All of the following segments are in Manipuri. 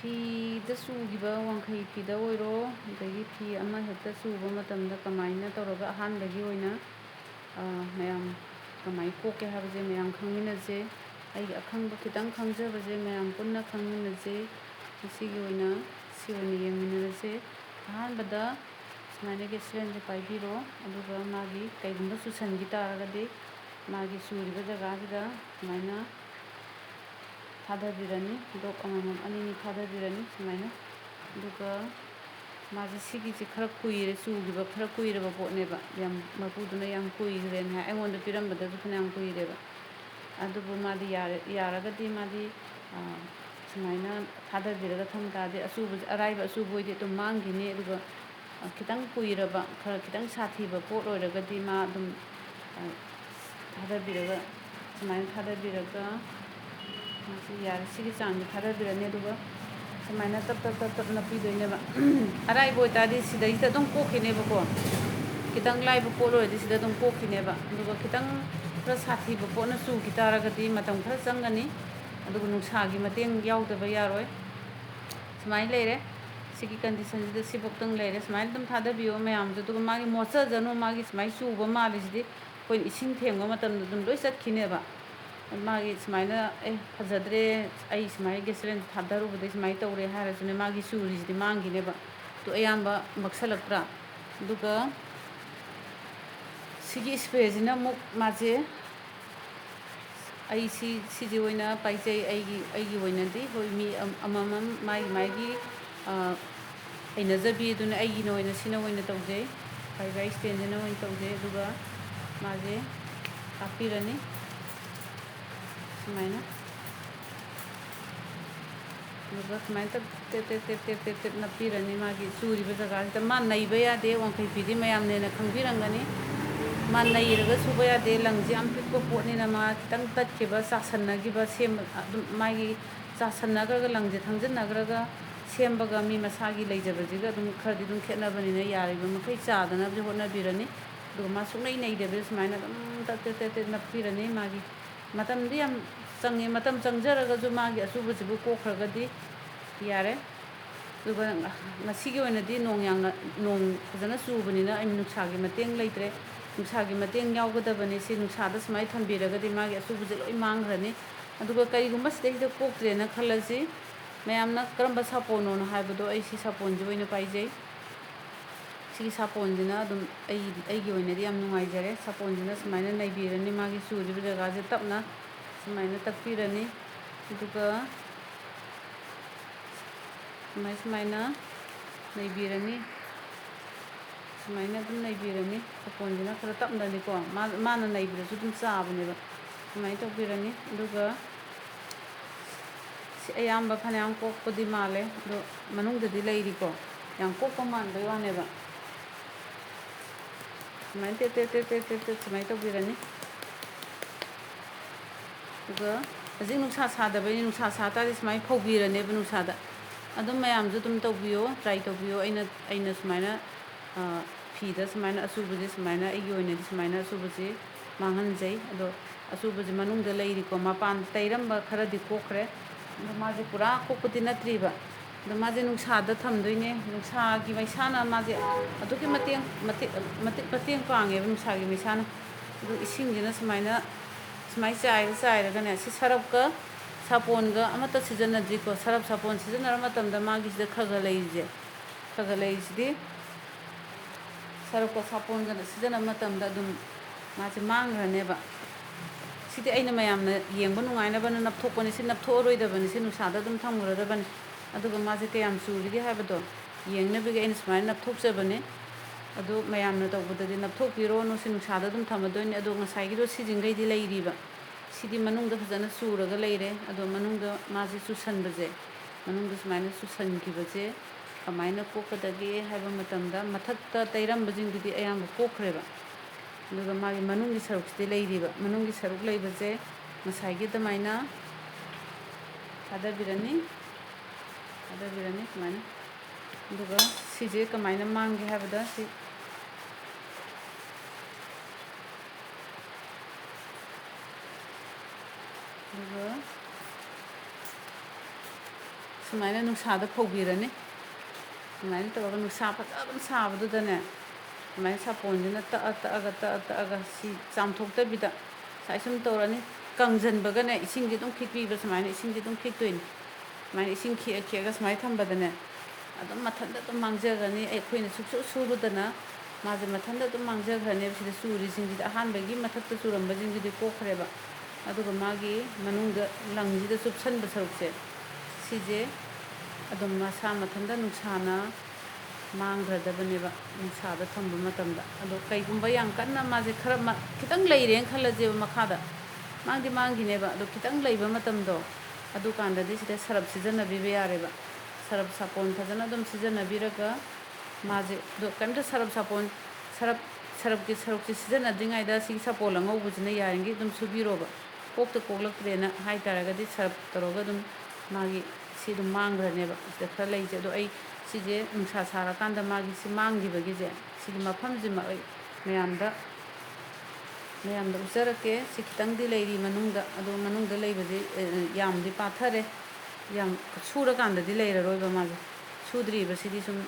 ꯐꯤꯗ ꯆꯨꯈꯤꯕ ꯋꯥꯡꯈꯩ ꯐꯤꯗ ꯑꯣꯏꯔꯣ ꯑꯗꯒꯤ ꯐꯤ ꯑꯃ ꯍꯦꯛꯇ ꯆꯨꯕ ꯃꯇꯝꯗ ꯀꯃꯥꯏꯅ ꯇꯧꯔꯒ ꯑꯍꯥꯟꯕꯒꯤ ꯑꯣꯏꯅ ꯃꯌꯥꯝ ꯀꯃꯥꯏꯅ ꯀꯣꯛꯀꯦ ꯍꯥꯏꯕꯁꯦ ꯃꯌꯥꯝ ꯈꯪꯃꯤꯟꯅꯁꯦ. ꯑꯩꯒꯤ ꯑꯈꯪꯕ ꯈꯤꯇꯪ ꯈꯪꯖꯕꯁꯦ ꯃꯌꯥꯝ ꯄꯨꯟꯅ ꯈꯪꯃꯤꯟꯅꯁꯦ. ꯃꯁꯤꯒꯤ ꯑꯣꯏꯅ ꯌꯦꯡꯃꯤꯟꯅꯔꯁꯦ. ꯑꯍꯥꯟꯕꯗ ꯁꯨꯃꯥꯏꯅ ꯒ꯭ꯌꯥꯁ ꯁꯤꯂꯤꯟꯗꯔ ꯄꯥꯏꯕꯤꯔꯣ. ꯑꯗꯨꯒ ꯃꯥꯒꯤ ꯀꯩꯒꯨꯝꯕ ꯆꯨꯁꯟꯈꯤ ꯇꯥꯔꯒꯗꯤ ꯃꯥꯒꯤ ꯆꯨꯔꯤꯕ ꯖꯒꯥꯁꯤꯗ ꯁꯨꯃꯥꯏꯅ ꯊꯥꯗꯕꯤꯔꯅꯤ. ꯗ꯭ꯔꯣꯞ ꯑꯃꯃꯝ ꯑꯅꯤꯅꯤ ꯊꯥꯗꯕꯤꯔꯅꯤ ꯁꯨꯃꯥꯏꯅ. ꯑꯗꯨꯒ ꯃꯥꯁꯦ ꯁꯤꯒꯤꯁꯦ ꯈꯔ ꯀꯨꯏꯔꯦ, ꯆꯨꯈꯤꯕ ꯈꯔ ꯀꯨꯏꯔꯕ ꯄꯣꯠꯅꯦꯕ. ꯌꯥꯝ ꯃꯄꯨꯗꯨꯅ ꯌꯥꯝ ꯀꯨꯏꯈ꯭ꯔꯦꯅ ꯍꯥꯏ. ꯑꯩꯉꯣꯟꯗ ꯄꯤꯔꯝꯕꯗꯁꯨ ꯐꯅꯌꯥꯝ ꯀꯨꯏꯔꯦꯕ. ꯑꯗꯨꯕꯨ ꯃꯥꯗꯤ ꯌꯥꯔꯒꯗꯤ ꯃꯥꯗꯤ ꯁꯨꯃꯥꯏꯅ ꯊꯥꯗꯕꯤꯔꯒ ꯊꯝ ꯇꯥꯔꯗꯤ ꯑꯔꯥꯏꯕ ꯑꯆꯨꯕ ꯑꯣꯏꯗꯤ ꯑꯗꯨꯝ ꯃꯥꯡꯈꯤꯅꯤ. ꯑꯗꯨꯒ ꯈꯤꯇꯪ ꯀꯨꯏꯔꯕ ꯈꯤꯇꯪ ꯁꯥꯊꯤꯕ ꯄꯣꯠ ꯑꯣꯏꯔꯒꯗꯤ ꯃꯥ ꯑꯗꯨꯝ ꯊꯥꯗꯕꯤꯔꯒ ꯁꯨꯃꯥꯏꯅ ꯊꯥꯗꯕꯤꯔꯒ ꯃꯁꯤ ꯌꯥꯔꯦ. ꯁꯤꯒꯤ ꯆꯥꯡꯁꯦ ꯊꯥꯗꯕꯤꯔꯅꯤ. ꯑꯗꯨꯒ ꯁꯨꯃꯥꯏꯅ ꯇꯞ ꯇꯞ ꯅꯞꯄꯤꯗꯣꯏꯅꯦꯕ. ꯑꯔꯥꯏꯕ ꯑꯣꯏꯇꯥꯔꯗꯤ ꯁꯤꯗꯩꯁꯤꯗ ꯑꯗꯨꯝ ꯀꯣꯛꯈꯤꯅꯦꯕꯀꯣ. खितंग लाइब पोट ओइदि सिदा दुम कोखिनेबा. अदुगा खितंग खरा साथीबा पोटना चुखि तारगदि मतम खरा चंगनी. अदुगा नुंसागी मतेंग याउदबा यारोय. सुमाइ लेरे सिगी कंडीशन सिदा सिबक्तंग लेरे सुमाइ दुम थादबियो मयाम दुगा मागी मोचा जनो मागी सुमाइ चुबा मालिसिदि कोइ इसिंग थेंगबा मतम दुम लोइ चटखिनेबा. मागी सुमाइना फजद्रे अई सुमाइ गेसरेन थादरुबदे सुमाइ तौरे हारसुने मागी चुरिसिदि मांगिनेबा. तो अयाम्बा मक्सलक्त्रा. दुगा सिगी स्प्रेजिना मुक माजे आई सिजी ओइना पाइजै अईगी ओइनादि होय मी अममम मागी ऐनजबी दुना अईगी ओइना सिना ओइना तौजै. पाइबाई स्टैंडना ओइना तौजै. दुगा माजे तापिरनी सुमाइना. दुगा सुमाइना टेप नप्पिरनी मागी चुरिबा जगासिदा. मा नैबा यादे वांखै फिदि मयामनेना खंबिरंगनी. मा नैरगा सुबा यादे लंगजे याम पिक्पा पोटनिना मा खितंग तत्खिबा चासन्नगिबा सेम मागी चासन्नग्रगा लंगजे थंजन्नग्रगा सेमबगा मी मसागी लैजबजिगा दुम खरदि दुम खेतनबनिना यारिबा मखै चादनबजि होटनबिरनी. दुगा मा सुनै नैदबे सुमाइना दुम टेप नप्पिरनी. मागी मतमदि याम चंगे मतम चंगजरगजु मागी अचुबजिबु कोखरगदि यारे. दुगा ngasiगी oinadi nong fazana chubaniना ai nungsaगी mateng leitre. ꯅꯨꯡꯁꯥꯒꯤ ꯃꯇꯦꯡ ꯌꯥꯎꯒꯗꯕꯅꯤ. ꯁꯤ ꯅꯨꯡꯁꯥꯗ ꯁꯨꯃꯥꯏꯅ ꯊꯝꯕꯤꯔꯒꯗꯤ ꯃꯥꯒꯤ ꯑꯆꯨꯕꯁꯦ ꯂꯣꯏ ꯃꯥꯡꯈ꯭ꯔꯅꯤ. ꯑꯗꯨꯒ ꯀꯔꯤꯒꯨꯝꯕ ꯁꯤꯗꯩꯁꯤꯗ ꯀꯣꯛꯇ꯭ꯔꯦꯅ ꯈꯜꯂꯁꯤ. ꯃꯌꯥꯝꯅ ꯀꯔꯝꯕ ꯁꯥꯄꯣꯟꯅꯣꯅ ꯍꯥꯏꯕꯗꯣ ꯑꯩ ꯁꯤ ꯁꯥꯄꯣꯟꯁꯦ ꯑꯣꯏꯅ ꯄꯥꯏꯖꯩ. ꯁꯤꯒꯤ ꯁꯥꯄꯣꯟꯁꯤꯅ ꯑꯗꯨꯝ ꯑꯩꯒꯤ ꯑꯣꯏꯅꯗꯤ ꯌꯥꯝ ꯅꯨꯡꯉꯥꯏꯖꯔꯦ. ꯁꯥꯄꯣꯟꯁꯤꯅ ꯁꯨꯃꯥꯏꯅ ꯅꯩꯕꯤꯔꯅꯤ. ꯃꯥꯒꯤ ꯆꯨꯔꯤꯕ ꯖꯒꯥꯁꯦ ꯇꯞꯅ ꯁꯨꯃꯥꯏꯅ ꯇꯛꯄꯤꯔꯅꯤ. ꯑꯗꯨꯒ ꯁꯨꯃꯥꯏꯅ ꯅꯩꯕꯤꯔꯅꯤ. सुमाइना दुम नैबिरनी. सपोंजिना खरा तपनानिको माना नैबिरसु दुम चाबनेबा. सुमाइ तौबिरनी. दुगा सि अयाम्बा फनयाम कोकपदि माले. दो मनुंगददि लैरिको याम कोकपा मानबय वानेबा. सुमाइ टेप सुमाइ तौबिरनी. दुगा हजिक नुंसा सादबैनि नुंसा सातादि सुमाइ फौबिरनेबा नुंसादा. अदुम मयामजु दुम तौबियो ट्राई तौबियो. अइना सुमाइना फीदा सुमाइना अचुबजे सुमाइना अईगी ओइनदि सुमाइना अचुबजे मांगहनजै. अदो अचुबजे मनुंगदा लैरिको मपान तैरंबा खरदि कोखरे. अदो माजे पुरा कोकपदि नत्रिबा. अदो माजे नुंसादा थमदोइने. नुंसागी मैसाना माजे अदुकी मतेंग पांगेबा नुंसागी मैसाना. अदो इसिंगजिना सुमाइ चाइरगने सि सरपका सापोनगा अमता सिजन्नद्रिको. सरप सापोन सिजन्नर मतमदा मागिसिदा खगा लैरिसिदि सरपका सापोनगा सिजन्नर मतमदा दुम मासे मांग्रनेबा. सिदि अइना मयामना येंबा नुंगाइनबना नपथोकपनि. सि नपथोअरोइदबनि. सि नुंसादा दुम थमगरदबनि. अदुगा मासे कयाम चुरिगे हाइबदो येंगनबिगे अइना सुमाइना नपथोकजबनि. अदो मयामना तौबददि नपथोकपिरोनु. सि नुंसादा दुम थमदोइने. अदो ngसाइगिदो सिजिंगैदि लैरिबा. सिदि मनुंगदा फजana चुरगा लैरे. अदो मनुंगदा मासे चुसनबजे मनुंगदा सुमाइना चुसनखिबजे कमाइना कोकदगे हाइबा मतमदा मथक्ता तैरंबजिंगदि अयाम्बा कोखरेबा. दुगा मागे मनुंगी सरुकसिदि लैरिबा. मनुंगी सरुक लैबजे ngसाइगी दमाइना थादबिरनी सुमाइना. दुगा सिजे कमाइना मांगे हाइबदा सि दुगा ꯁꯨꯃꯥꯏꯅ ꯅꯨꯡꯁꯥꯗ ꯐꯧꯕꯤꯔꯅꯤ ꯁꯨꯃꯥꯏꯅ ꯇꯧꯔꯒ ꯅꯨꯡꯁꯥ ꯐꯖꯕ ꯁꯥꯕꯗꯨꯗꯅꯦ ꯁꯨꯃꯥꯏꯅ ꯁꯥꯄꯣꯟꯁꯤꯅ ꯇꯛꯑꯒ ꯁꯤ ꯆꯥꯝꯊꯣꯛꯇꯕꯤꯗ ꯉꯁꯥꯏ ꯁꯨꯝ ꯇꯧꯔꯅꯤ ꯀꯪꯁꯤꯟꯕꯒꯅꯦ ꯏꯁꯤꯡꯁꯦ ꯑꯗꯨꯝ ꯈꯤꯛꯄꯤꯕ ꯁꯨꯃꯥꯏꯅ ꯏꯁꯤꯡꯁꯦ ꯑꯗꯨꯝ ꯈꯤꯛꯇꯣꯏꯅꯤ ꯁꯨꯃꯥꯏꯅ ꯏꯁꯤꯡ ꯈꯤꯛꯑꯒ ꯁꯨꯃꯥꯏꯅ ꯊꯝꯕꯗꯅꯦ ꯑꯗꯨꯝ ꯃꯊꯟꯇ ꯑꯗꯨꯝ ꯃꯥꯡꯖꯒꯅꯤ ꯑꯩꯈꯣꯏꯅ ꯁꯨꯛꯁꯨ ꯁꯨꯔꯨꯗꯅ माजे मथंदा तो मांगजग्रने सिदा चूरीसिंगसिदा अहानबगी मथक्ता चूरंबजिंगसिदि कोखरेबा अदुगा मागी मनुंगदा लंगसिदा चुपसनबा सरुकसे सिजे अदुम मसा मथंदा नुक्साना मांग्रदबनेबा नुक्सादा थंबा मतमदा अदो कईगुंबा याम कन्ना माजे खरा खितंग लैरेन खल्लजेबा मखादा मांगदि मांगिनेबा अदो खितंग लैबा मतमदो अदु कांददि सिदा सरप सिजनबीबा यारेबा सरप सापोन फजना अदुम सिजनबीरगा माजे दो कमता सरप सापोन सरप की सिजनद्रिङाइदा सि सापोल angौबजिना यारेंगे अदुम सुबीरोबा कोकता कोकलक्तरेना हाइतारगदि सरप तरोगा अदुम मागी सि अदुम मांग्रनेबा सिदा खरा लैजे अदो अई सिजे नुंसा साराकांदा मागी सि मांगिबगिजे सिगि मफमजिमा अई मयामदा उजरके सि खितंगदि लैरी मनुंगदा अदो मनुंगदा लैबजे यामदि पाथरे याम सूरकांददि लैररोइबा माजे सूद्रीबा सिदि सुम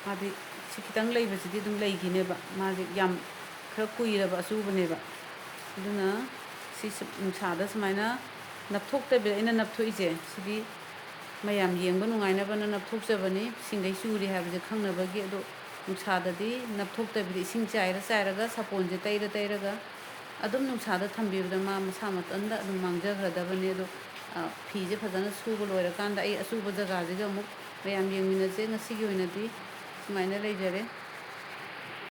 मादी सि खितंग लैबसिदि अदुम लैगिनेबा माजे याम खरा कुइरबा असुबनेबा अदुना सि नुंसादा सुमाइना नपथोक्तबे अइना नपथोइजे सिदि मयाम येंबा नुंगाइनबना नपथोक्जबनी सिंगै चूरी हाबजे खंगनबगी अदो नुंसाददि नपथोक्तबे इसिंग चाइरगा सापोनजे तैरगा अदुम नुंसादा थंबीबदा मा मसा मतंदा अदुम मांगजग्रदबनी अदो फीजे फजना सुबा लोइरकांदा अई असुबा जगाजिगा अमुक मयाम येंमिनजे ngasiगी oinadi sumaina leijare